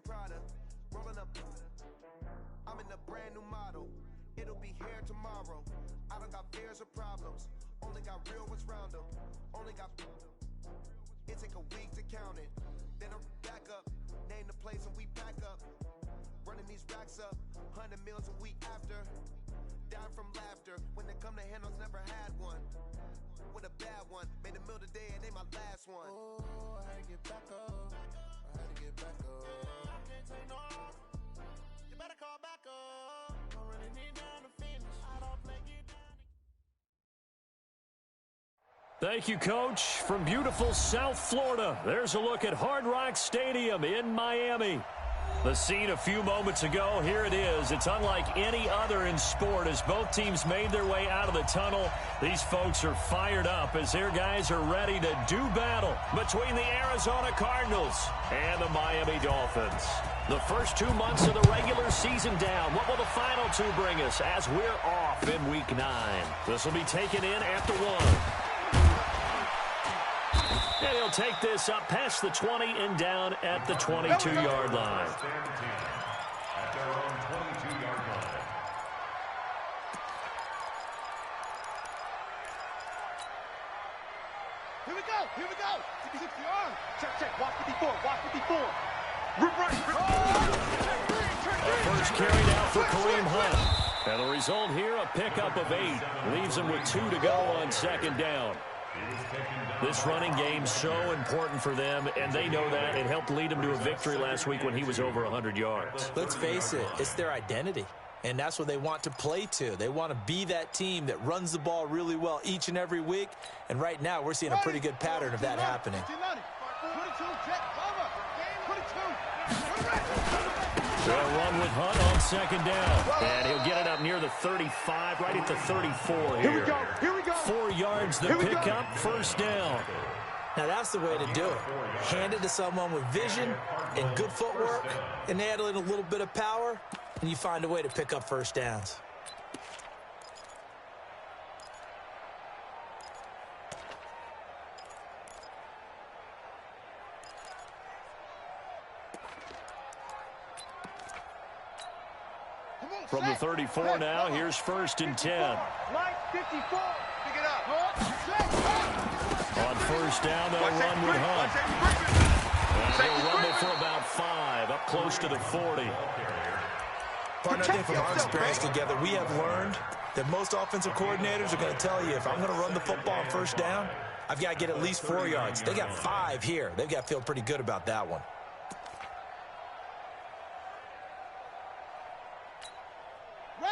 Prada, rolling up. I'm in a brand new model. It'll be here tomorrow. I don't got fears or problems. Only got real ones round them. Only got. It take a week to count it. Then I'm back up. Name the place and we pack up. Running these racks up. 100 meals a week after. Down from laughter. When they come to handles, never had one. With a bad one. Made a meal today and they my last one. Oh, I had to get back up. I had to get back up. I can't take no loss. You better call back up. Don't really need down to finish. I don't play get down. Thank you, Coach. From beautiful South Florida, there's a look at Hard Rock Stadium in Miami. The scene a few moments ago, here it is. It's unlike any other in sport as both teams made their way out of the tunnel. These folks are fired up as their guys are ready to do battle between the Arizona Cardinals and the Miami Dolphins. The first 2 months of the regular season down. What will the final two bring us as we're off in Week 9? This will be taken in after one. And he'll take this up past the 20 and down at the 22-yard line. At their own 22-yard line. Here we go. Here we go. 66 yard. Check. Watch 54. Watch 54. Rip right. The first carry down for Kareem Hunt. And the result here, a pickup of 8. Leaves him with 2 to go on second down. This running game's so important for them, and they know that. It helped lead them to a victory last week when he was over 100 yards. Let's face it, it's their identity, and that's what they want to play to. They want to be that team that runs the ball really well each and every week, and right now we're seeing a pretty good pattern of that happening. They'll run with Hunt on second down, and he'll get it up near the 35, right at the 34 here. Here we go. 4 yards the pickup, first down. Now that's the way to do it. Hand it to someone with vision and good footwork, and add in a little bit of power, and you find a way to pick up first downs. From the 34 now, here's first and 10. Line 54. Pick it up. On first down, they'll run with Hunt. And he'll rumble for about 5, up close to the 40. Partner, I think from our experience together, we have learned that most offensive coordinators are going to tell you, if I'm going to run the football on first down, I've got to get at least 4 yards. They got 5 here. They've got to feel pretty good about that one.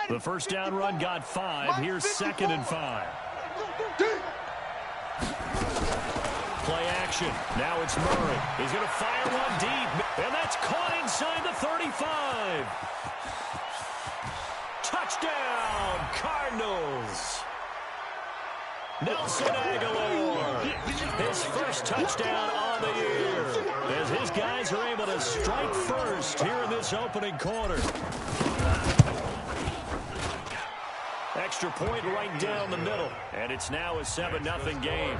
The first down run got 5. Here's second and 5. Play action. Now it's Murray. He's going to fire one deep, and that's caught inside the 35. Touchdown, Cardinals. Nelson Aguilar, his first touchdown on the year, as his guys are able to strike first here in this opening quarter. Extra point right down the middle, and it's now a 7-0 game.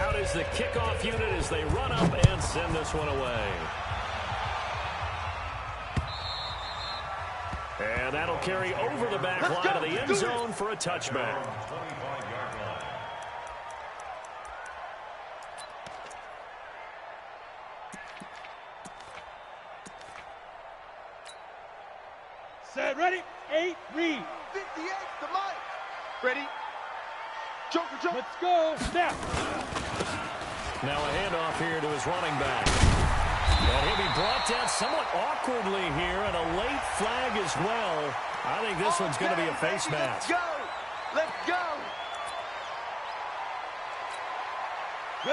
Out is the kickoff unit as they run up and send this one away. And that'll carry over the back line of the end zone for a touchback. Set, ready, 8, read. 58, the mic. Ready. Joker. Let's go. Snap. Now a handoff here to his running back. And he'll be brought down somewhat awkwardly here, and a late flag as well. I think this one's going to be a face mask. Let's go.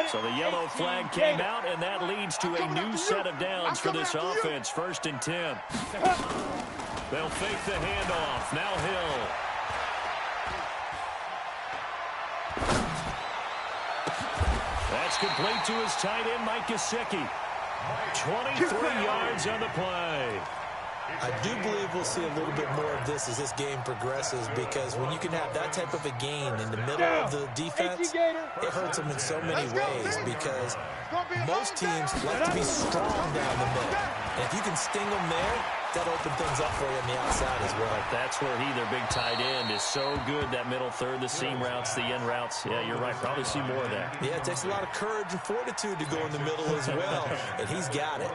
So the yellow flag came out, and that leads to a new set of downs for this offense. First and 10. They'll fake the handoff. Now Hill. That's complete to his tight end, Mike Gesicki. 23 yards on the play. I do believe we'll see a little bit more of this as this game progresses, because when you can have that type of a gain in the middle of the defense, it hurts them in so many ways, because most teams like to be strong down the middle. And if you can sting them there, that'll open things up for you on the outside as well. That's where their big tight end, is so good, that middle third, the seam routes, the end routes. Yeah, you're right. Probably see more of that. Yeah, it takes a lot of courage and fortitude to go in the middle as well, and he's got it.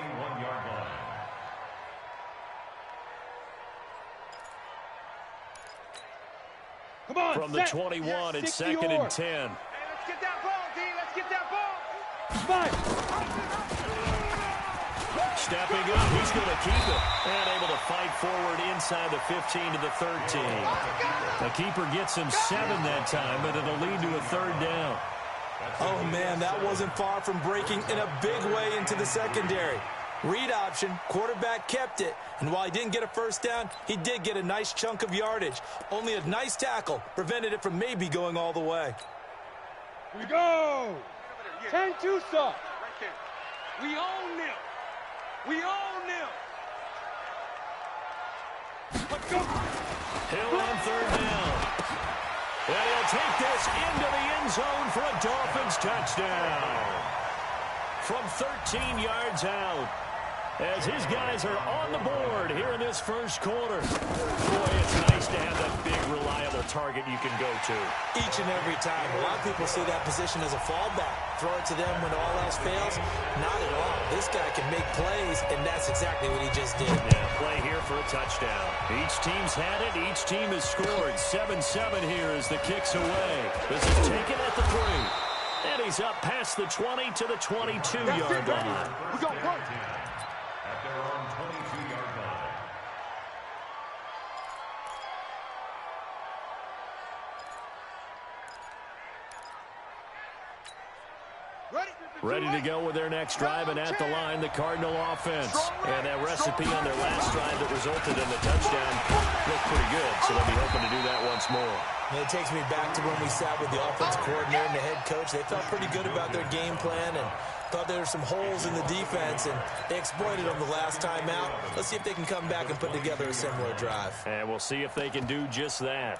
Come on, from the 21, it's 2nd and 10. Hey, let's get that ball, D. Let's get that ball. Five. Stepping up, he's going to keep it. And able to fight forward inside the 15 to the 13. The keeper gets him 7 that time, but it'll lead to a 3rd down. Oh, man, that wasn't far from breaking in a big way into the secondary. Read option, quarterback kept it, and while he didn't get a first down, he did get a nice chunk of yardage. Only a nice tackle prevented it from maybe going all the way. We go! 10-2 stop. We own them. We own them. Let's go. Hill on 3rd down. And he'll take this into the end zone for a Dolphins touchdown. From 13 yards out, as his guys are on the board here in this first quarter. Boy, it's nice to have that big, reliable target you can go to. Each and every time. A lot of people see that position as a fallback. Throw it to them when all else fails. Not at all. This guy can make plays, and that's exactly what he just did. Yeah, play here for a touchdown. Each team's had it. Each team has scored. 7-7 here as the kick's away. This is taken at the 3. And he's up past the 20 to the 22-yard line. We go work. At their own 22-yard line. Ready to go with their next drive, and at the line, the Cardinal offense. And that recipe on their last drive that resulted in the touchdown looked pretty good, so they'll be hoping to do that once more. And it takes me back to when we sat with the offense coordinator and the head coach. They felt pretty good about their game plan and thought there were some holes in the defense, and they exploited them the last time out. Let's see if they can come back and put together a similar drive. And we'll see if they can do just that.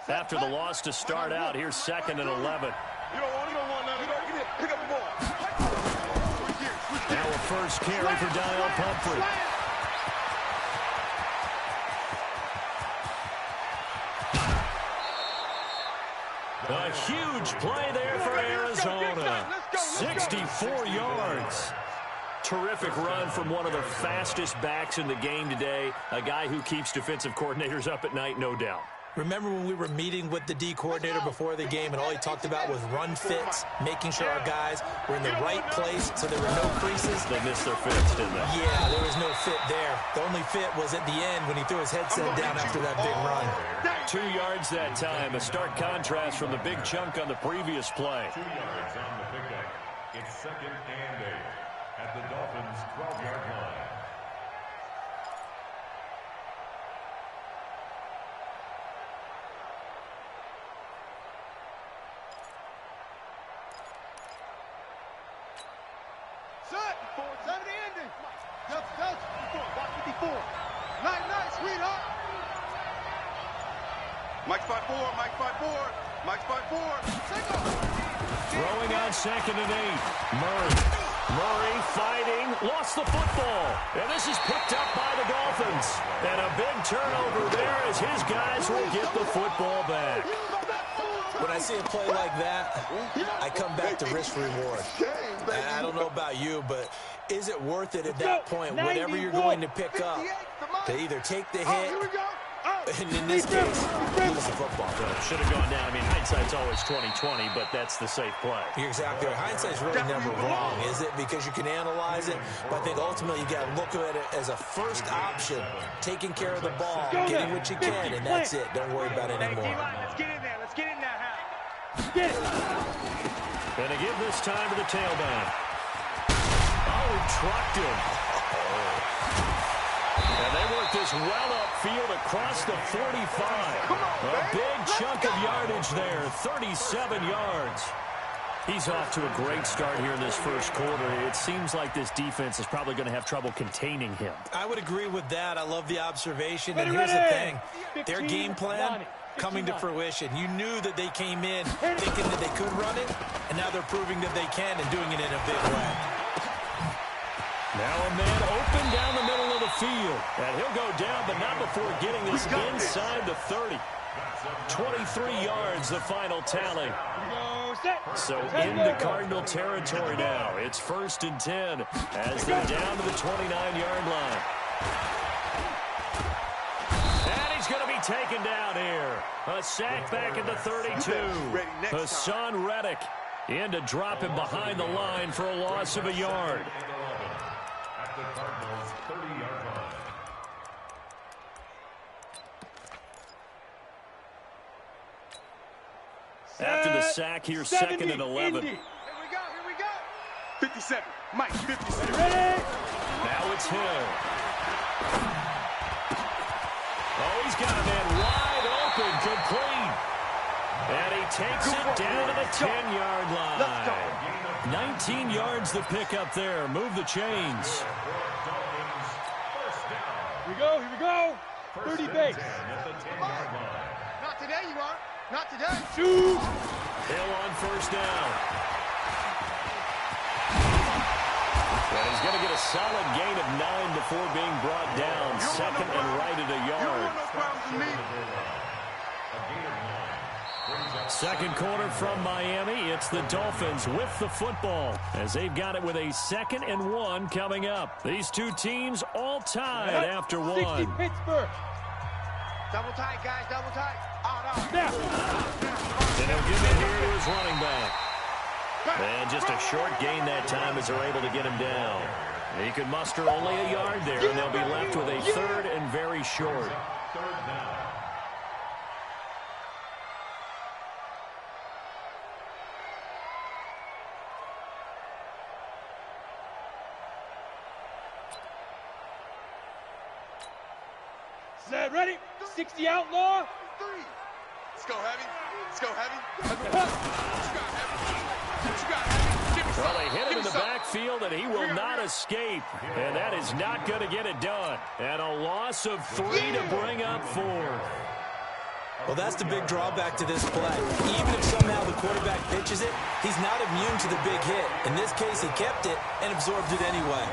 After the loss to start out, here's 2nd and 11. You don't want none. Pick up the ball. Now a first carry for Daniel Pumphrey. A huge play there for Arizona. 64 yards. Terrific run from one of the fastest backs in the game today. A guy who keeps defensive coordinators up at night, no doubt. Remember when we were meeting with the D coordinator before the game and all he talked about was run fits, making sure our guys were in the right place so there were no creases? They missed their fits, didn't they? Yeah, there was no fit there. The only fit was at the end when he threw his headset down after that big run. 2 yards that time, a stark contrast from the big chunk on the previous play. 2 yards on the pickup. It's 2nd and 8 at the Dolphins' 12-yard line. Set. 70 ending. That's 54. Nice, sweetheart. Mike's 5-4. Mike's 5-4. Throwing on 2nd and 8. Murray fighting, lost the football. And this is picked up by the Dolphins. And a big turnover there as his guys will get the football back. When I see a play like that, I come back to risk reward. I don't know about you, but is it worth it at that point, whatever you're going to pick up, to either take the hit, and in this case, lose the football? Should have gone down. I mean, hindsight's always 20/20, but that's the safe play. You're exactly right. Hindsight's really never wrong, is it? Because you can analyze it, but I think ultimately you got to look at it as a first option, taking care of the ball, getting what you can, and that's it. Don't worry about it anymore. Let's get in there. Let's get in there, Hal. Get it. Going to give this time to the tailback. Oh, he trucked him. And they work this well upfield across the 45. A big chunk of yardage there, 37 yards. He's off to a great start here in this first quarter. It seems like this defense is probably going to have trouble containing him. I would agree with that. I love the observation. And here's the thing. Their game plan coming to fruition. You knew that they came in thinking that they could run it, and now they're proving that they can and doing it in a big way. Now a man open down the middle of the field. And he'll go down, but not before getting this inside the 30. 23 yards, the final tally. So into Cardinal territory now. It's 1st and 10 as they're down to the 29-yard line. And he's going to be taken down here. A sack back at the 32. Hassan Reddick in to drop him behind the line for a loss of a yard. At the Cardinals' 30-yard line. After the sack, here's 2nd and 11. Here we go. 57. Mike, 57. Now it's Hill. Oh, he's got a man wide open, complete. And he takes it down to the 10-yard line. 19 yards the pickup there. Move the chains. Here we go. 30 base. Not today, you are. Not today. Shoot. Hill on 1st down. And he's going to get a solid gain of 9 before being brought down. 2nd and right at a yard. Second quarter from Miami. It's the Dolphins with the football as they've got it with a 2nd and 1 coming up. These two teams all tied after 1. 60 Pittsburgh. Double tight, guys. Double tight. Now. And he'll give it here to his running back. And just a short gain that time as they're able to get him down. He could muster only a yard there, and they'll be left with a 3rd and very short. Set, ready? 60 outlaw. 3. Let's go heavy. Let's go heavy. Well, they hit him in the backfield, and he will not escape. And that is not going to get it done. And a loss of 3 to bring up 4. Well, that's the big drawback to this play. Even if somehow the quarterback pitches it, he's not immune to the big hit. In this case, he kept it and absorbed it anyway.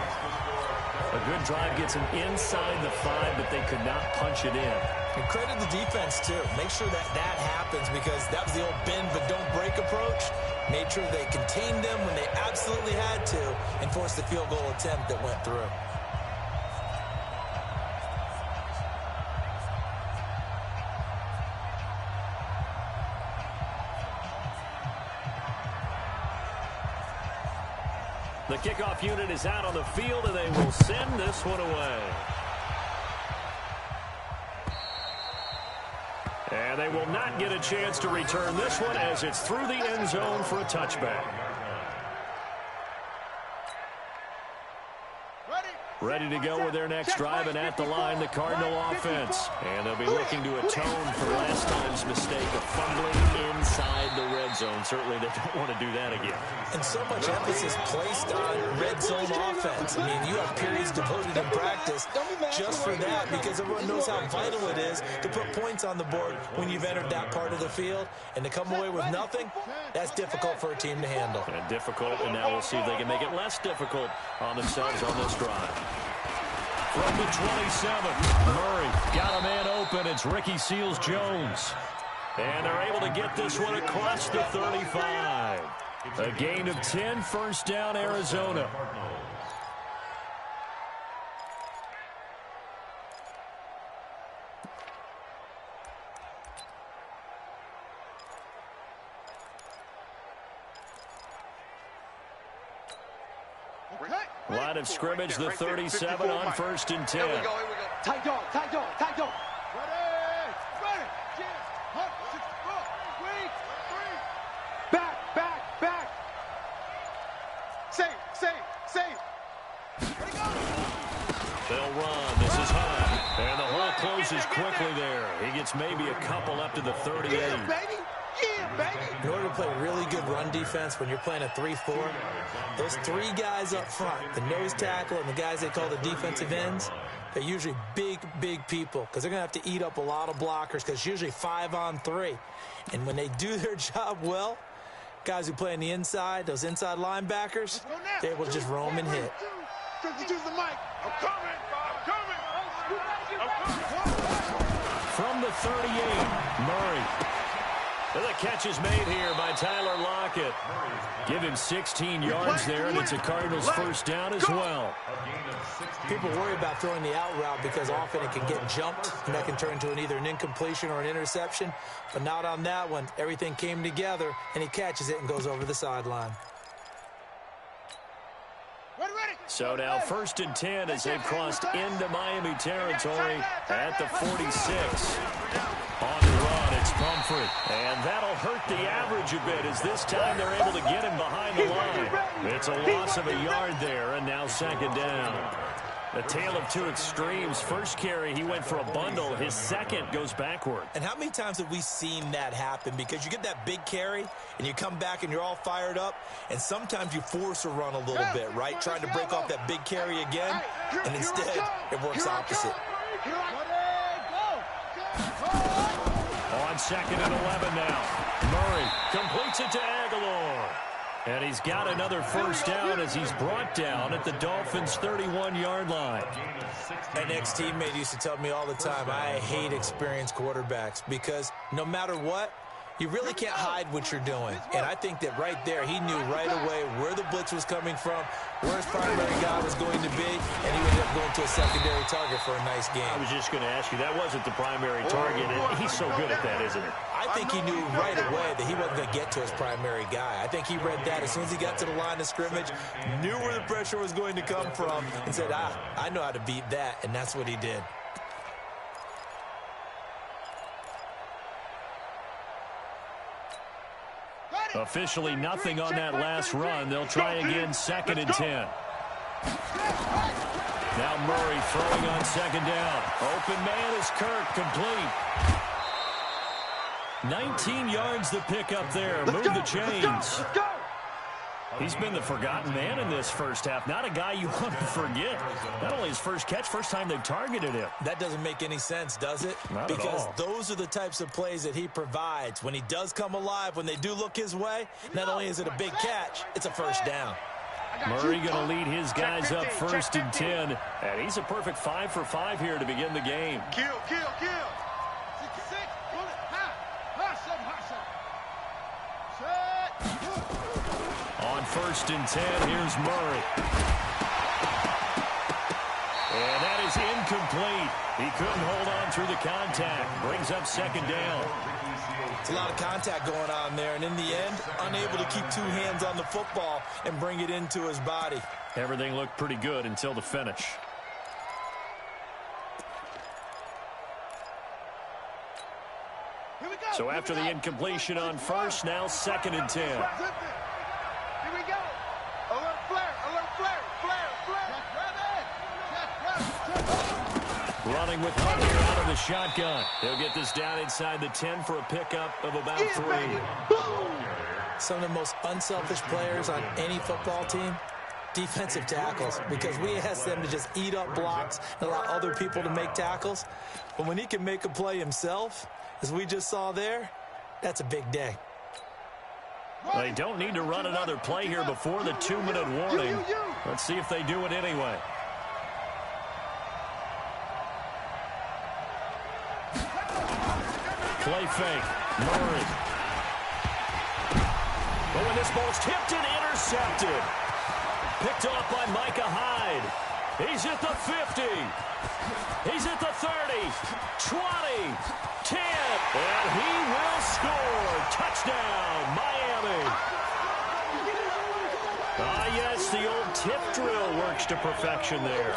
A good drive gets him inside the 5, but they could not punch it in. And credit the defense, too. Make sure that that happens because that was the old bend but don't break approach. Made sure they contained them when they absolutely had to and forced the field goal attempt that went through. The kickoff unit is out on the field, and they will send this one away. And they will not get a chance to return this one as it's through the end zone for a touchback. Ready to go with their next drive, and at the line, the Cardinal offense. And they'll be looking to atone for last time's mistake of fumbling inside the red zone. Certainly they don't want to do that again. And so much emphasis placed on red zone offense. I mean, you have periods devoted in practice just for that because everyone knows how vital it is to put points on the board when you've entered that part of the field. And to come away with nothing, that's difficult for a team to handle. And difficult, and now we'll see if they can make it less difficult on themselves on this drive. From the 27, Murray got a man open. It's Ricky Seals-Jones. And they're able to get this one across the 35. A gain of 10, 1st down, Arizona. Line of scrimmage, the 37 on 1st and 10. Here we go. Tight dog. Ready. Jam. Hunt. 6, 4. Wait. Back. Save. They'll run. This is high. And the hole closes quickly there. He gets maybe a couple up to the 38. Yeah, baby. Yeah. In order to play really good run defense when you're playing a 3-4, those three guys up front, the nose tackle and the guys they call the defensive ends, they're usually big, big people because they're going to have to eat up a lot of blockers because it's usually 5-on-3. And when they do their job well, guys who play on the inside, those inside linebackers, they're able to just roam and hit. 52's the mic. I'm coming. From the 38, Murray. And the catch is made here by Tyler Lockett. Give him 16 yards there, and it's a Cardinals first down as well. People worry about throwing the out route because often it can get jumped, and that can turn into either an incompletion or an interception. But not on that one. Everything came together, and he catches it and goes over the sideline. So now 1st and 10 as they've crossed into Miami territory at the 46. On the run, it's Pumphrey. And that'll hurt the average a bit as this time they're able to get him behind the line. It's a loss of a yard there, and now 2nd down. A tale of two extremes. First carry, he went for a bundle. His second goes backward. And how many times have we seen that happen? Because you get that big carry, and you come back and you're all fired up, and sometimes you force a run a little bit, right? Trying to break off that big carry again, and instead it works opposite. On 2nd and 11 now. Murray completes it to Aguilar. And he's got another first down as he's brought down at the Dolphins' 31-yard line. An ex-teammate used to tell me all the time, I hate experienced quarterbacks because no matter what, you really can't hide what you're doing. And I think that right there, he knew right away where the blitz was coming from, where his primary guy was going to be, and he ended up going to a secondary target for a nice game. I was just going to ask you, that wasn't the primary target, and he's so good at that, isn't he? I think he knew right away that he wasn't going to get to his primary guy. I think he read that as soon as he got to the line of scrimmage, knew where the pressure was going to come from, and said, I know how to beat that, and that's what he did. Officially nothing on that last run. They'll try again 2nd and 10. Now Murray throwing on 2nd down. Open man is Kirk, complete. 19 yards the pick up there. Move the chains. He's been the forgotten man in this first half. Not a guy you want to forget. Not only his first catch, first time they've targeted him. That doesn't make any sense, does it? Not because at all. Those are the types of plays that he provides. When he does come alive, when they do look his way, not only is it a big catch, it's a first down. Murray going to lead his guys up 1st and 10. And he's a perfect 5 for 5 here to begin the game. Kill. 66, bullet, On 1st and 10, here's Murray. And that is incomplete. He couldn't hold on through the contact. Brings up 2nd down. It's a lot of contact going on there, and in the end, unable to keep two hands on the football and bring it into his body. Everything looked pretty good until the finish. So after the incompletion on first, now 2nd and 10. Here we go. Alert flare. Running with Hunt here out of the shotgun. He'll get this down inside the 10 for a pickup of about 3. Some of the most unselfish players on any football team, defensive tackles, because we ask them to just eat up blocks and allow other people to make tackles. But when he can make a play himself, as we just saw there, that's a big day. They don't need to run another play here before the 2-minute warning. Let's see if they do it anyway. Play fake. Murray. But when this ball's tipped and intercepted. Picked off by Micah Hyde. He's at the 50. He's at the 30. 20. 10. And he will score. Touchdown, Miami. Yes, the old tip drill works to perfection there.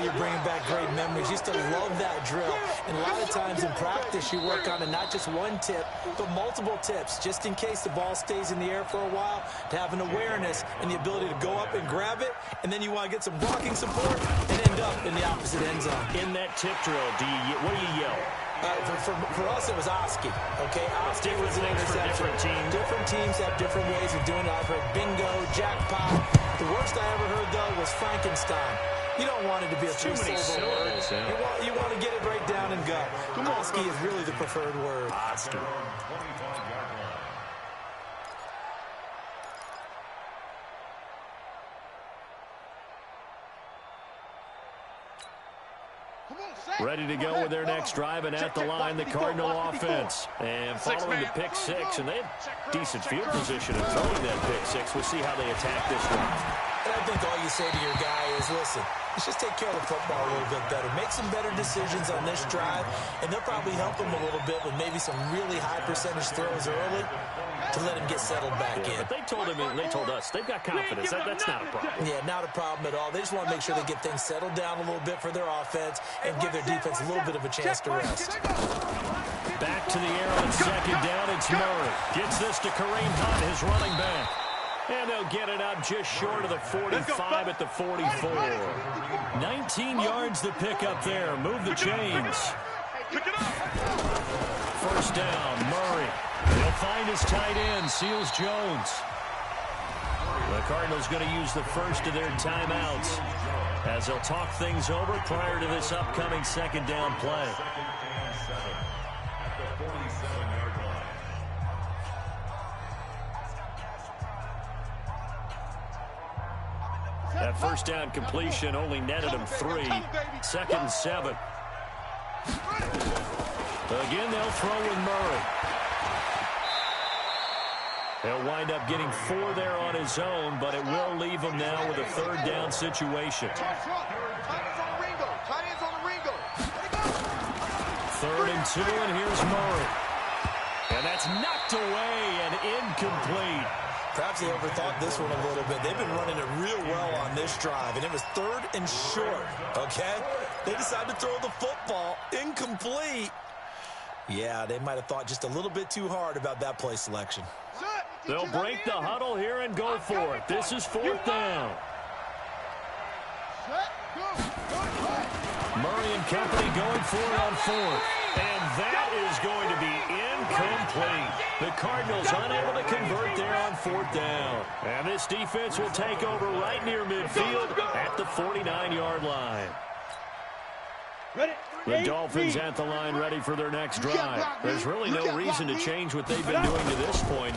You're bringing back great memories. Used to love that drill. And a lot of times in practice, you work on it, not just one tip, but multiple tips, just in case the ball stays in the air for a while, to have an awareness and the ability to go up and grab it, and then you want to get some blocking support and end up in the opposite end zone. In that tip drill, what do you yell? For us, it was Oski. Okay, Oski was an interception. Different teams have different ways of doing it. I've heard bingo, jackpot. The worst I ever heard, though, was Frankenstein. You don't want it to be a three-syllable word. Yeah. You want to get it right down and go. Oski is really the preferred word. Oski. Ready to go with their next drive, and at the line, the Cardinal offense. And following the pick six, and they have decent field position in throwing that pick six. We'll see how they attack this one. And I think all you say to your guy is, listen, let's just take care of the football a little bit better. Make some better decisions on this drive, and they'll probably help him a little bit with maybe some really high percentage throws early to let him get settled back in. But they told us they've got confidence. That's not a problem. Yeah, not a problem at all. They just want to make sure they get things settled down a little bit for their offense and give their defense a little bit of a chance to rest. Back to the air on second down. It's Murray. Gets this to Kareem Hunt, his running back. And they'll get it up just short of the 45 at the 44. 19 yards to pick up there. Move the chains. First down, Murray. He'll find his tight end, Seals Jones. The Cardinals going to use the first of their timeouts as they'll talk things over prior to this upcoming second down play. That first down completion only netted him 3. Second and 7. Again, they'll throw with Murray. He'll wind up getting 4 there on his own, but it will leave him now with a third down situation. Third and 2, and here's Murray. And that's knocked away and incomplete. Perhaps they overthought this one a little bit. They've been running it real well on this drive, and it was third and short, okay? They decided to throw the football incomplete. Yeah, they might have thought just a little bit too hard about that play selection. They'll break the huddle here and go for it. This is fourth down. Murray and company going for it on fourth. And that is going to be incomplete. The Cardinals unable to convert there on fourth down. And this defense will take over right near midfield at the 49-yard line. The Dolphins at the line ready for their next drive. There's really no reason to change what they've been doing to this point.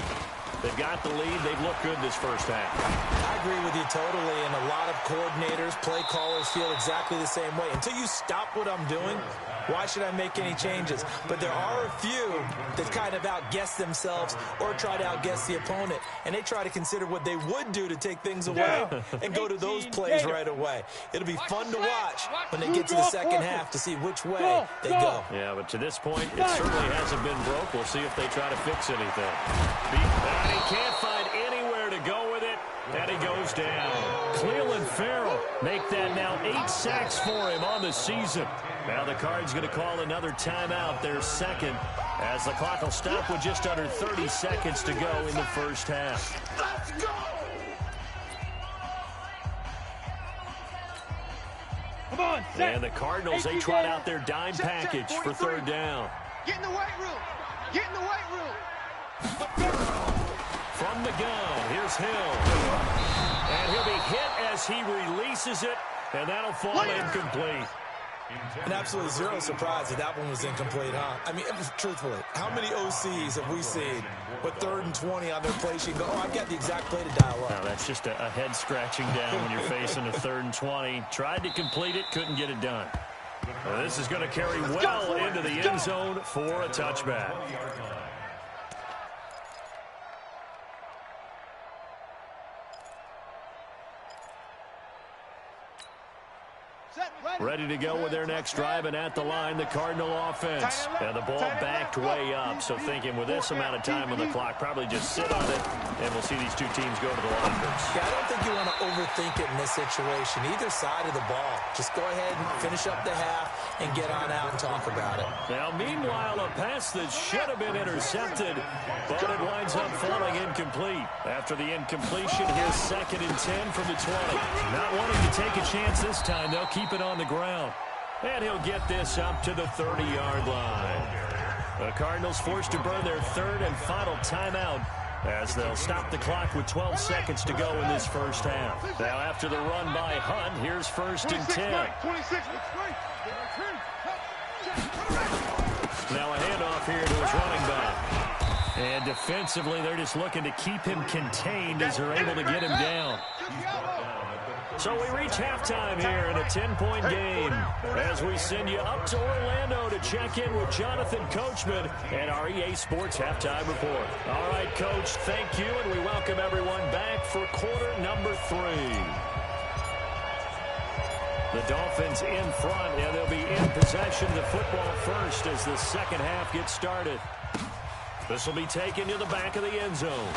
They've got the lead. They've looked good this first half. I agree with you totally, and a lot of coordinators, play callers feel exactly the same way. Until you stop what I'm doing, why should I make any changes? But there are a few that kind of outguess themselves or try to outguess the opponent, and they try to consider what they would do to take things away and go to those plays right away. It'll be fun to watch when they get to the second half to see which way they go. Yeah, but to this point, it certainly hasn't been broke. We'll see if they try to fix anything. He can't find anywhere to go with it, and he goes down. Cleveland Farrell make that now 8 sacks for him on the season. Now the Cards going to call another timeout, their second, as the clock will stop with just under 30 seconds to go in the first half. Let's go! Come on, set. And the Cardinals, they trot out their dime package for third down. Get in the weight room. Get in the weight room. From the gun, here's Hill. And he'll be hit as he releases it, and that'll fall incomplete. And absolutely zero surprise that that one was incomplete, huh? I mean, truthfully, how many OCs have we seen with 3rd and 20 on their play sheet go, oh, I've got the exact play to dial up? Now, that's just a head-scratching down when you're facing a 3rd and 20. Tried to complete it, couldn't get it done. This is going to carry well into the end zone for a touchback. Ready to go with their next drive, and at the line, the Cardinal offense. And the ball backed way up, so thinking with this amount of time on the clock, probably just sit on it, and we'll see these two teams go to the lockers. Yeah, I don't think you want to overthink it in this situation. Either side of the ball. Just go ahead and finish up the half and get on out and talk about it. Now, meanwhile, a pass that should have been intercepted, but it winds up falling incomplete. After the incompletion, here's 2nd and 10 from the 20. Not wanting to take a chance this time, they'll keep it on the ground. And he'll get this up to the 30-yard line. The Cardinals forced to burn their third and final timeout as they'll stop the clock with 12 seconds to go in this first half. Now after the run by Hunt, here's 1st and 10. Now a handoff here to his running back. And defensively, they're just looking to keep him contained as they're able to get him down. So we reach halftime here in a 10-point game as we send you up to Orlando to check in with Jonathan Coachman and our EA Sports Halftime Report. All right, Coach, thank you, and we welcome everyone back for quarter number 3. The Dolphins in front, and they'll be in possession of the football first as the second half gets started. This will be taken to the back of the end zone.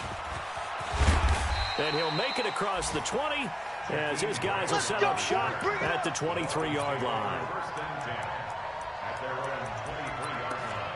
And he'll make it across the 20 as his guys will set up shop at the 23-yard line. First and 10 at their own 23-yard line.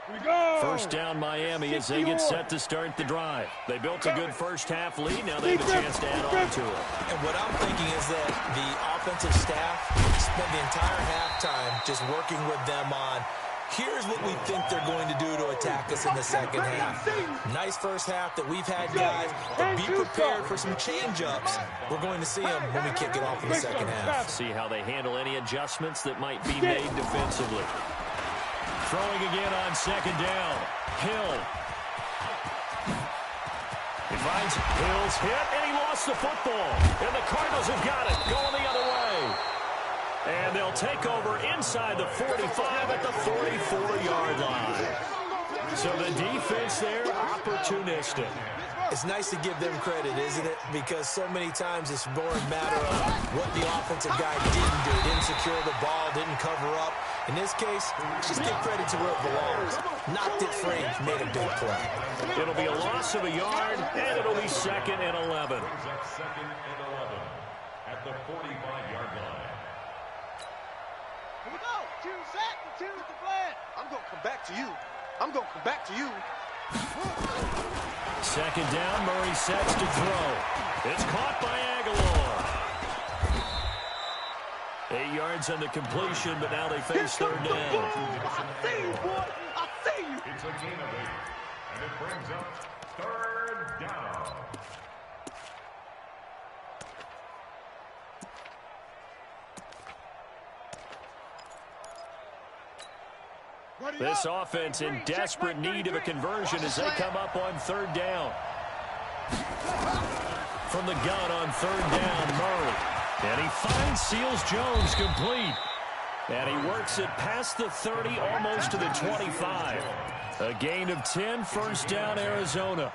Here we go. First down Miami as they get set to start the drive. They built a good first half lead. Now they have a chance to add on to it. And what I'm thinking is that the offensive staff spent the entire halftime just working with them on here's what we think they're going to do to attack us in the second half. Nice first half that we've had, guys, but be prepared for some change-ups. We're going to see them when we kick it off in the second half. See how they handle any adjustments that might be made defensively. Throwing again on second down. Hill. He finds Hill's hit, and he lost the football. And the Cardinals have got it, going the other way. And they'll take over inside the 45 at the 44-yard line. So the defense there, opportunistic. It's nice to give them credit, isn't it? Because so many times it's more a matter of what the offensive guy didn't do. Didn't secure the ball, didn't cover up. In this case, just give credit to where it belongs. Knocked it free, made a big play. It'll be a loss of a yard, and it'll be 2nd and 11. Second and 11 at the 45-yard line. Here we go. 2 set, 2 at the flat. I'm going to come back to you. I'm going to come back to you. Second down, Murray sets to throw. It's caught by Aguilar. 8 yards on the completion, but now they face third down. I see you, boy. I see you. It's a gain of 8, and it brings up third down. This offense in desperate need of a conversion as they come up on third down. From the gun on third down, Murray. And he finds Seals Jones complete. And he works it past the 30, almost to the 25. A gain of 10, first down, Arizona.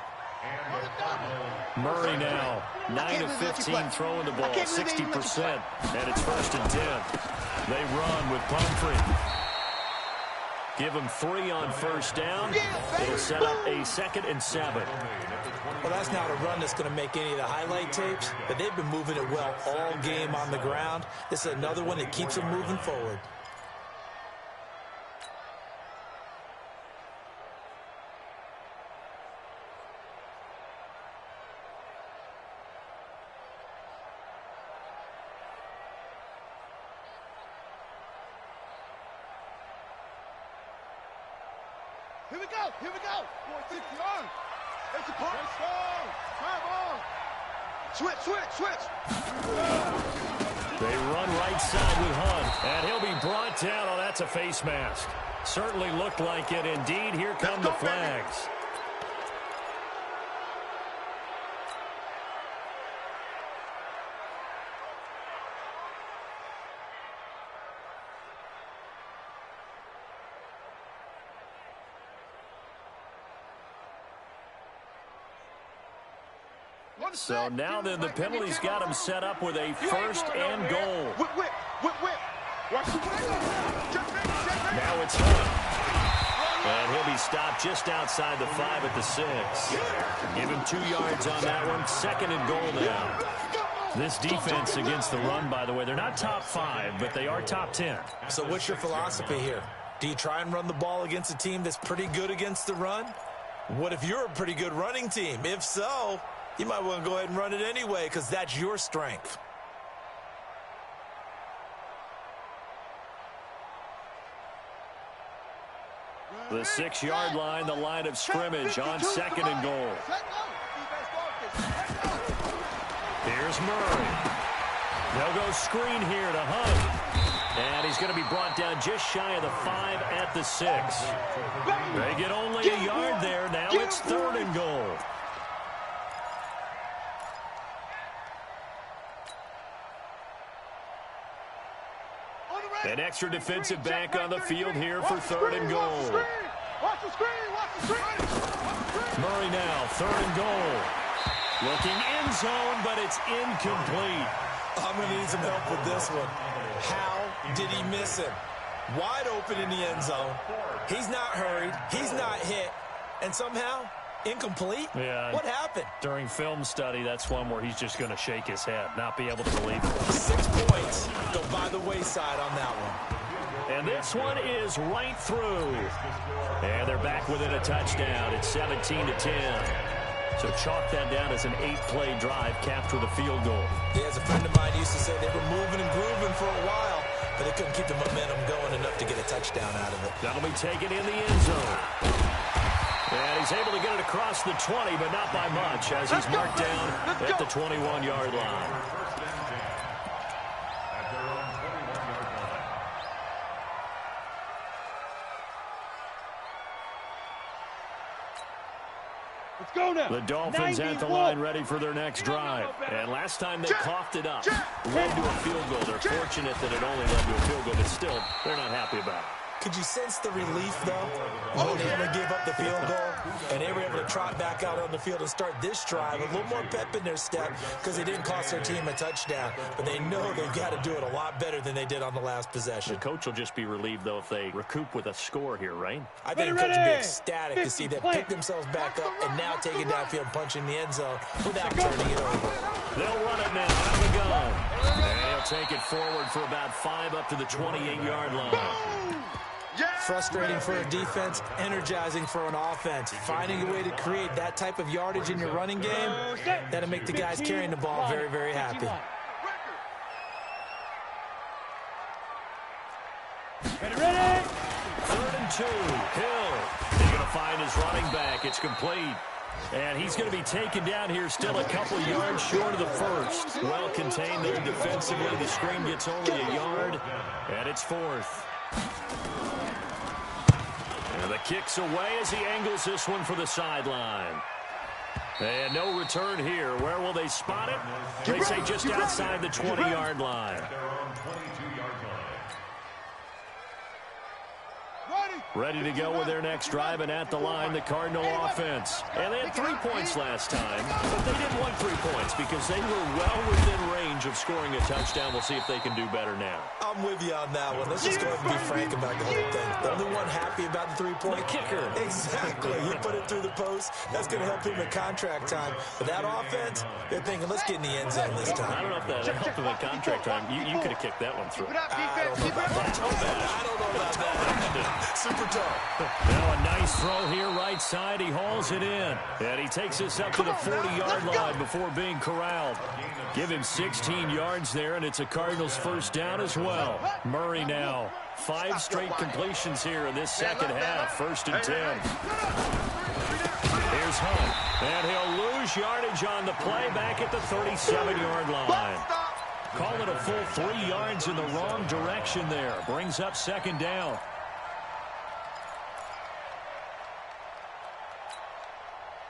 Murray now, 9 of 15 throwing the ball, 60%. And it's 1st and 10. They run with Pumphrey. Give them 3 on first down. It'll set up a 2nd and 7. Well, that's not a run that's going to make any of the highlight tapes, but they've been moving it well all game on the ground. This is another one that keeps them moving forward. Here we go. Here we go. 460 on. It's a punt. Time on. Switch. They run right side with Hunt, and he'll be brought down. Oh, that's a face mask. Certainly looked like it. Indeed, here come the flags. So now then the penalty's got him set up with a 1st and goal. Whip. Now it's Hunt. And he'll be stopped just outside the 5 at the 6. Give him 2 yards on that one. 2nd and goal now. This defense against the run, by the way, they're not top 5, but they are top 10. So what's your philosophy here? Do you try and run the ball against a team that's pretty good against the run? What if you're a pretty good running team? If so, You might want to go ahead and run it anyway because that's your strength. The 6-yard line, the line of scrimmage on 2nd and goal. Here's Murray. They'll go screen here to Hunt. And he's going to be brought down just shy of the 5 at the 6. They get only a yard there. Now it's 3rd and goal. An extra defensive back on the field here for 3rd and goal. Murray now, 3rd and goal. Looking end zone, but it's incomplete. I'm going to need some help with this one. How did he miss him? Wide open in the end zone. He's not hurried. He's not hit. And somehow, incomplete? Yeah. What happened? During film study, that's one where he's just going to shake his head, not be able to believe it. 6 points go by the wayside on that one. And this one is right through. And they're back within a touchdown. It's 17-10. So chalk that down as an 8-play drive, capture the field goal. Yeah, as a friend of mine used to say, they were moving and grooving for a while, but they couldn't keep the momentum going enough to get a touchdown out of it. That'll be taken in the end zone. And he's able to get it across the 20, but not by much, as he's marked down at the 21-yard line. Let's go now. The Dolphins at the line ready for their next drive. And last time they coughed it up, led to a field goal. They're fortunate that it only led to a field goal, but still, they're not happy about it. Could you sense the relief, though, when they only gave up the field goal and they were able to trot back out on the field and start this drive? A little more pep in their step because they didn't cost their team a touchdown, but they know they've got to do it a lot better than they did on the last possession. The coach will just be relieved, though, if they recoup with a score here, right? I think the coach will be ecstatic to see them pick themselves back up and now take it downfield and punch in the end zone without turning it over. They'll run it now out of the gun. And he'll take it forward for about 5 up to the 28-yard line. Frustrating for a defense, energizing for an offense. Finding a way to create that type of yardage in your running game, that'll make the guys carrying the ball very, very happy. Ready? 3rd and 2. Hill. He's going to find his running back. It's complete. And he's going to be taken down here still a couple yards short of the first. Well contained there defensively. The screen gets only a yard, and it's 4th. And the kick's away as he angles this one for the sideline. And no return here. Where will they spot it? They say just outside the 20-yard line. Ready to go with their next drive, and at the line, the Cardinal offense. And they had 3 points last time, but they didn't want 3 points because they were well within range of scoring a touchdown. We'll see if they can do better now. I'm with you on that one. Let's just go ahead and be frank about the whole thing. The only one happy about the 3-point kicker. Exactly. You put it through the post. That's going to help him at contract time. But that offense, they're thinking, let's get in the end zone this time. I don't know if that helped him at contract time. You could have kicked that one through. I don't know about that. I don't know about that. Super tough. Now a nice throw here right side. He hauls it in. And he takes us up to the 40-yard line before being corralled. Give him 16 yards there, and it's a Cardinals first down as well. Murray now. 5 straight completions here in this second half. 1st and 10. Here's Hunt. And he'll lose yardage on the play back at the 37-yard line. Call it a full 3 yards in the wrong direction there. Brings up 2nd down.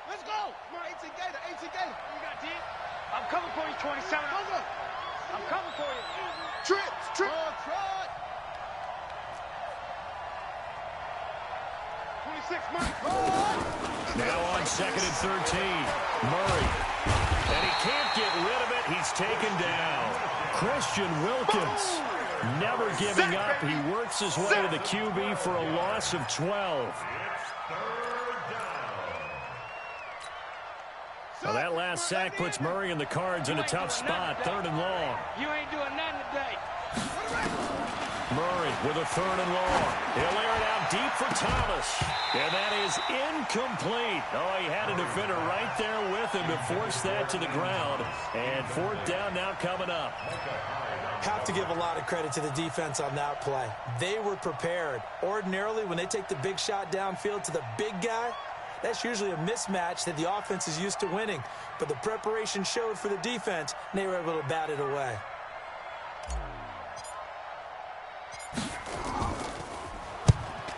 Let's go. Come on, 18 Gator, 18 Gator. You got D. I'm coming for you, 27. I'm coming for you. Trips. Trot. 26, Murray. Now on 2nd and 13. Murray. And he can't get rid of it. He's taken down. Christian Wilkins. Never giving up. He works his way to the QB for a loss of 12. Well, that last sack puts Murray and the Cards in a tough spot. 3rd and long. You ain't doing nothing today. Murray with a 3rd and long. He'll air it out deep for Thomas. And that is incomplete. Oh, he had a defender right there with him to force that to the ground. And 4th down now coming up. Have to give a lot of credit to the defense on that play. They were prepared. Ordinarily, when they take the big shot downfield to the big guy, that's usually a mismatch that the offense is used to winning. But the preparation showed for the defense, and they were able to bat it away.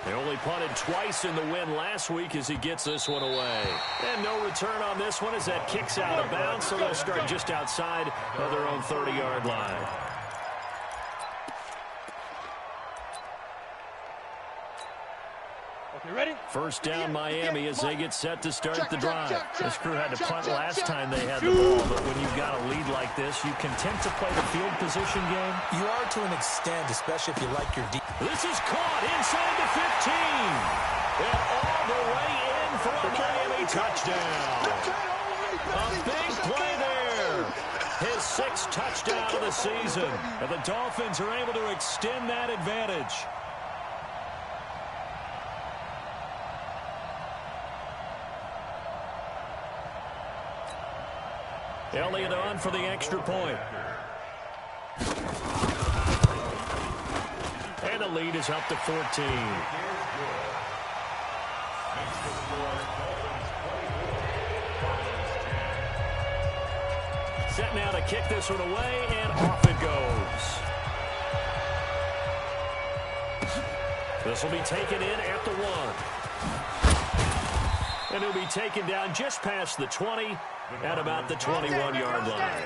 They only punted twice in the win last week as he gets this one away. And no return on this one as that kicks out of bounds, so they'll start just outside of their own 30-yard line. Okay, ready? 1st down Miami as they get set to start the drive. This crew had to punt last time they had the ball, but when you've got a lead like this, you content to play the field position game? You are to an extent, especially if you like your defense. This is caught inside the 15. And all the way in for a Miami touchdown. A big play there. His 6th touchdown of the season. And the Dolphins are able to extend that advantage. Elliott on for the extra point. And the lead is up to 14. Set now to kick this one away, and off it goes. This will be taken in at the 1. And it'll be taken down just past the 20 at about the 21-yard line.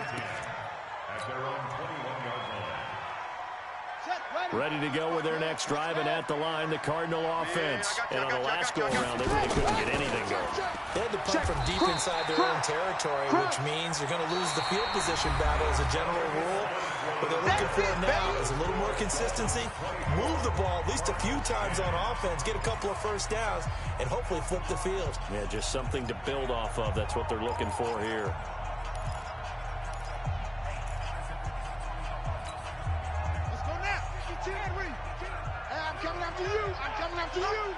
Ready to go with their next drive, and at the line, the Cardinal offense. And on the last go-around, they really couldn't get anything going. They had to punt from deep inside their own territory, which means you're going to lose the field position battle as a general rule. What they're looking for now is a little more consistency, move the ball at least a few times on offense, get a couple of 1st downs, and hopefully flip the field. Yeah, just something to build off of. That's what they're looking for here. Let's go now. Hey, I'm coming after you. I'm coming after you.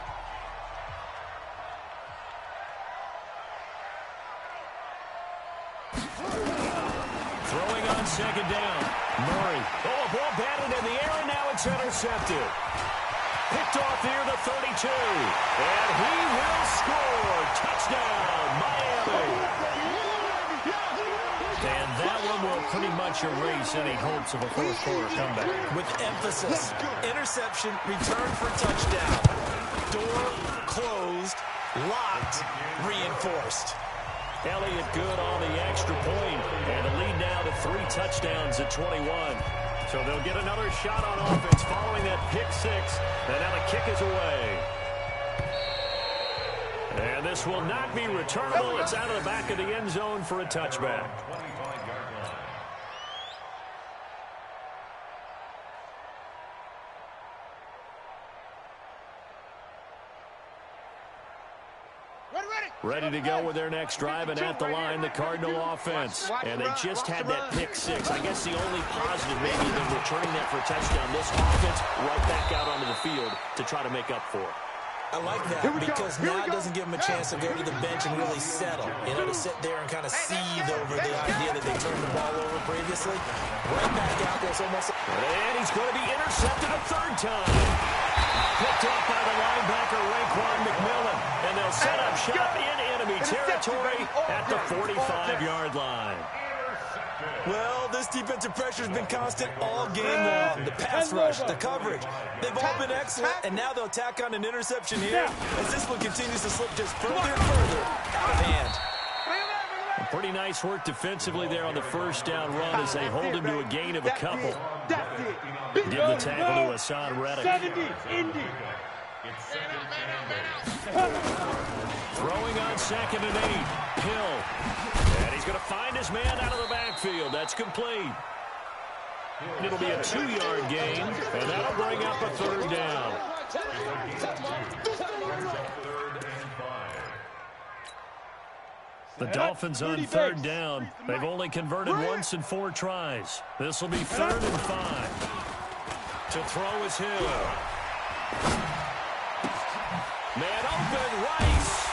Throwing on 2nd down. Murray. Oh, a ball batted in the air, and now it's intercepted. Picked off here to 32. And he will score. Touchdown, Miami. And that one will pretty much erase any hopes of a 4th-quarter comeback. With emphasis, interception, return for touchdown. Door closed, locked, reinforced. Elliott good on the extra point, and a lead now to 3 touchdowns at 21. So they'll get another shot on offense following that pick 6, and now the kick is away. And this will not be returnable. It's out of the back of the end zone for a touchback. Ready to go with their next drive, and at the line, the Cardinal offense. And they just had that pick 6. I guess the only positive maybe than returning that for a touchdown. This offense right back out onto the field to try to make up for it. I like that because now it doesn't give them a chance to go to the bench and really settle. You know, to sit there and kind of seethe over the idea that they turned the ball over previously. Right back out there, it's almost... And he's going to be intercepted a 3rd time. Picked off by the linebacker, Raekwon McMillan. And they'll set up shop in enemy territory at the 45-yard line. Well, this defensive pressure has been constant all game long. The pass rush, the coverage, they've all been excellent, and now they'll tack on an interception here as this one continues to slip just further and further out of hand. Pretty nice work defensively there on the 1st down run as they hold him to a gain of a couple. Give the tackle to Hassan Reddick. Throwing on 2nd and 8. Hill. And he's going to find his man out of the backfield. That's complete. It'll be a 2-yard gain, and that'll bring up a 3rd down. The Dolphins on 3rd down. They've only converted once in 4 tries. This will be 3rd and 5. To throw is Hill. Man open, Rice.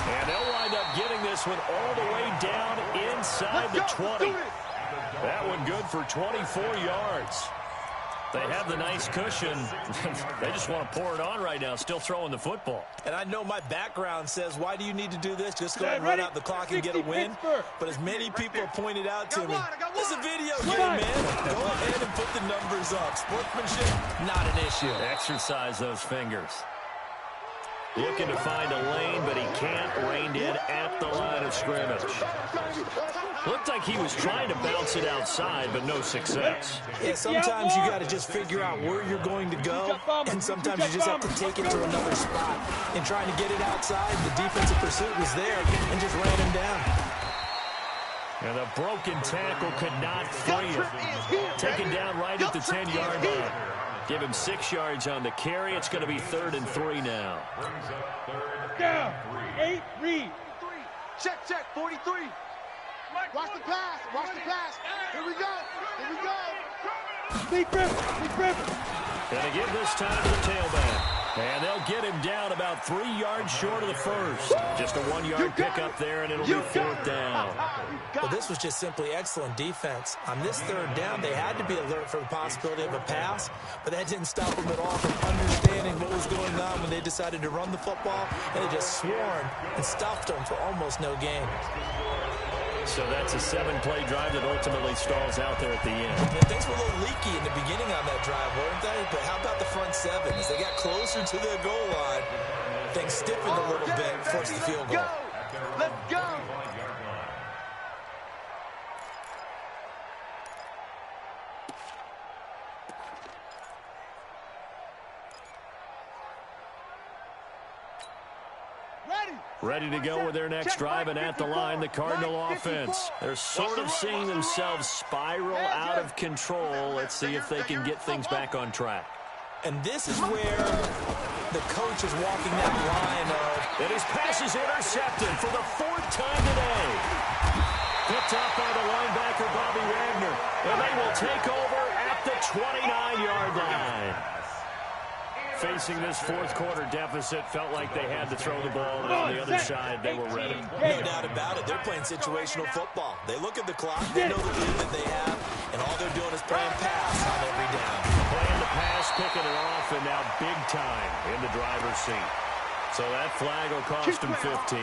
And they'll wind up getting this one all the way down inside the 20. That one good for 24 yards. They have the nice cushion. They just want to pour it on right now, still throwing the football. And I know my background says, why do you need to do this? Just go ahead and run out the clock and get a win. But as many people have pointed out to me, this is a video game, man. Go ahead and put the numbers up. Sportsmanship, not an issue. Exercise those fingers. Looking to find a lane, but he can't. Reined in at the line of scrimmage. Looked like he was trying to bounce it outside, but no success. Yeah, sometimes you got to just figure out where you're going to go, and sometimes you just have to take it to another spot. And trying to get it outside, the defensive pursuit was there and just ran him down. And a broken tackle could not free him. Taken down right at the 10-yard line. Give him 6 yards on the carry. It's going to be 3rd and 3 now. Down. 8, read. Check, 43. Watch the pass. Watch the pass. Here we go. Here we go. Big rip. Going to give this time to the tailback. And they'll get him down about 3 yards short of the first. Just a 1-yard pickup there, and it'll be 4th down. Well, this was just simply excellent defense. On this 3rd down, they had to be alert for the possibility of a pass, but that didn't stop them at all from understanding what was going on when they decided to run the football, and they just swarmed and stuffed them for almost no gain. So that's a 7-play drive that ultimately stalls out there at the end. And things were a little leaky in the beginning on that drive, weren't they? But how about the front 7? As they got closer to their goal line, things stiffened a little bit, forced the field goal. Let's go. Ready to go with their next drive, and at the line, the Cardinal offense. They're sort of seeing themselves spiral out of control. Let's see if they can get things back on track. And this is where the coach is walking that line of... And his pass is intercepted for the 4th time today. Picked up by the linebacker, Bobby Wagner. And they will take over at the 29-yard line. Facing this 4th quarter deficit, felt like they had to throw the ball, and on the other side, they were ready. No doubt about it. They're playing situational football. They look at the clock, they know the lead that they have, and all they're doing is playing pass on every down. Playing the pass, picking it off, and now big time in the driver's seat. So that flag will cost them 15.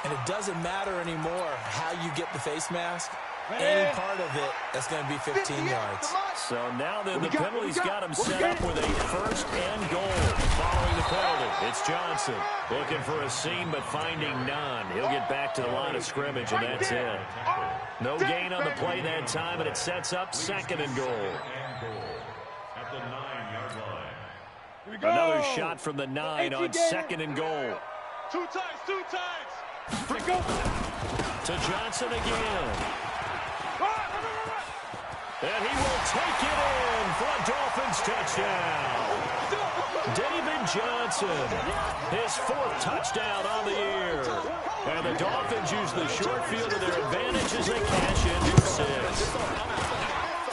And it doesn't matter anymore how you get the face mask. Any part of it, that's going to be 15 yards. So now then, the penalty's got him set up with a 1st and goal. Following the penalty, it's Johnson. Looking for a seam, but finding none. He'll get back to the line of scrimmage, and that's it. No gain on the play that time, and it sets up 2nd and goal. At the 9-yard line. Another shot from the 9 on 2nd and goal. 2 times. To Johnson again. And he will take it in for a Dolphins touchdown. David Johnson, his 4th touchdown on the year. And the Dolphins use the short field to their advantage as they cash in for 6.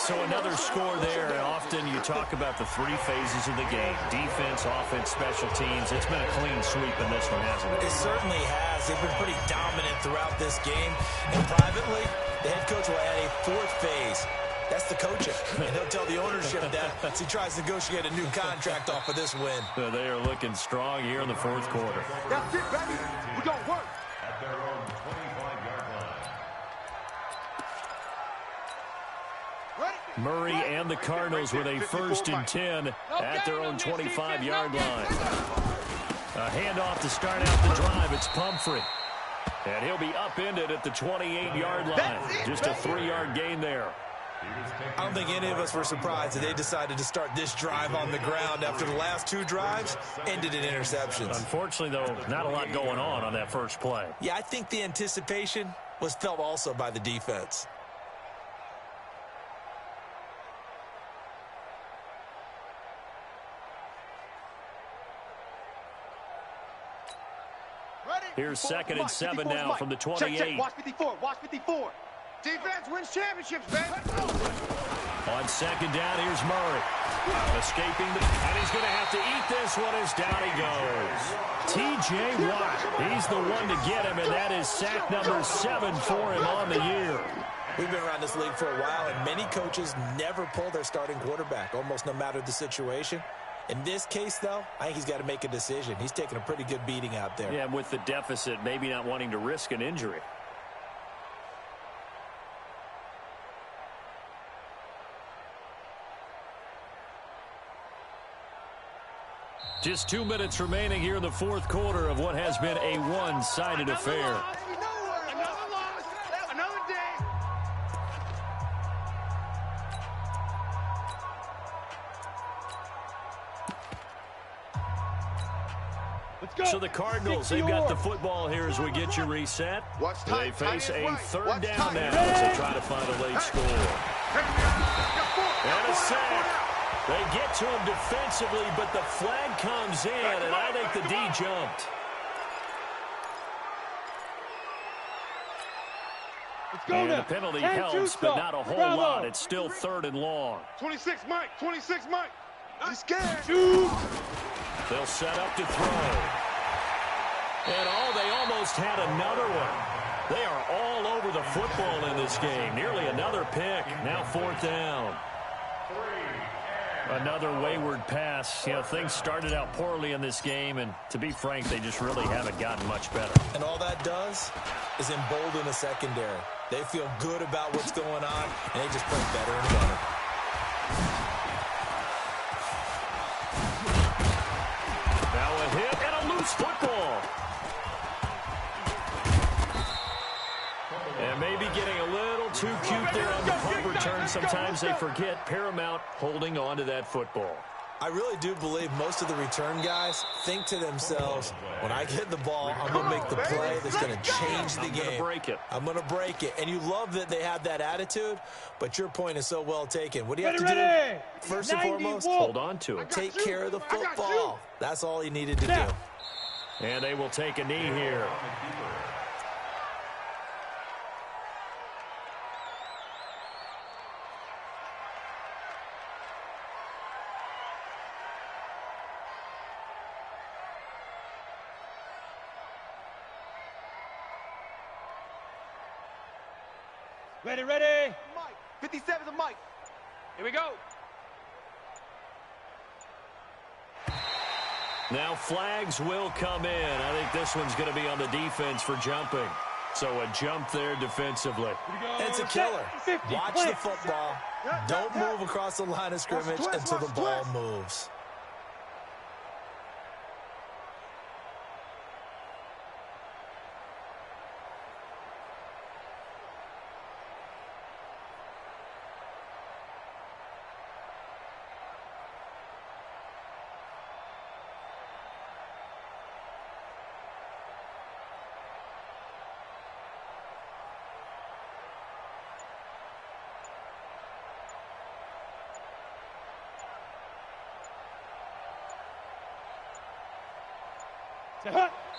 So another score there. Often you talk about the 3 phases of the game. Defense, offense, special teams. It's been a clean sweep in this one, hasn't it? It certainly has. They've been pretty dominant throughout this game. And privately, the head coach will add a 4th phase. That's the coaching. And he'll tell the ownership that as he tries to negotiate a new contract off of this win. So they are looking strong here in the 4th quarter. That's it, baby. We're going to work. At their own 25-yard line. Murray and the Cardinals with a 1st and 10 at their own 25-yard line. A handoff to start out the drive. It's Pumphrey. And he'll be upended at the 28-yard line. Just a 3-yard gain there. I don't think any of us were surprised that they decided to start this drive on the ground after the last 2 drives ended in interceptions. Unfortunately, though, not a lot going on that first play. Yeah, I think the anticipation was felt also by the defense. Here's 2nd and 7 now from the 28. Check. Watch 54. Watch 54. Defense wins championships, man. On second down, here's Murray. Escaping, and he's going to have to eat this one as down he goes. T.J. Watt, he's the one to get him, and that is sack number 7 for him on the year. We've been around this league for a while, and many coaches never pull their starting quarterback, almost no matter the situation. In this case, though, I think he's got to make a decision. He's taking a pretty good beating out there. Yeah, and with the deficit, maybe not wanting to risk an injury. Just 2 minutes remaining here in the fourth quarter of what has been a one-sided affair. Another loss, another day. Let's go. So the Cardinals, they've got the football here as we get you reset. They face a third down now as they try to find a late score. And a sack. They get to him defensively, but the flag comes in, and I think the D jumped. And the penalty helps, but not a whole lot. It's still 3rd and long. 26, Mike. 26, Mike. He's scared. They'll set up to throw. And they almost had another one. They are all over the football in this game. Nearly another pick. Now 4th down. Another wayward pass. You know, things started out poorly in this game, and to be frank, they just really haven't gotten much better. And all that does is embolden a secondary. They feel good about what's going on, and they just play better and better. Now a hit and a loose football. And maybe getting a little too cute there on the punt return. Sometimes they forget paramount holding on to that football. I really do believe most of the return guys think to themselves, when I get the ball, I'm going to make the play that's going to change the game. I'm going to break it. I'm going to break it. And you love that they have that attitude, but your point is so well taken. What do you have to do? First and foremost, hold on to it. Take care of the football. That's all he needed to do. And they will take a knee here. Ready. Mike. 57 to Mike. Here we go. Now flags will come in. I think this one's going to be on the defense for jumping. So a jump there defensively. It's a killer. Watch the football. Don't move across the line of scrimmage until the ball moves.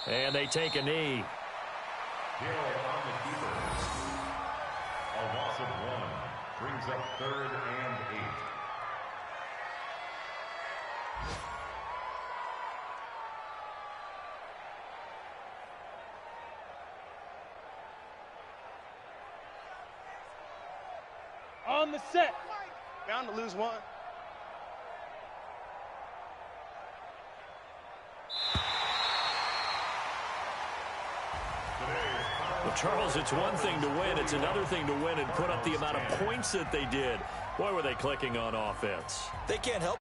And they take a knee. On the keeper. A loss of 1 brings up 3rd and 8. On the set. Bound to lose 1. Well, Charles, it's one thing to win. It's another thing to win and put up the amount of points that they did. Boy, were they clicking on offense. They can't help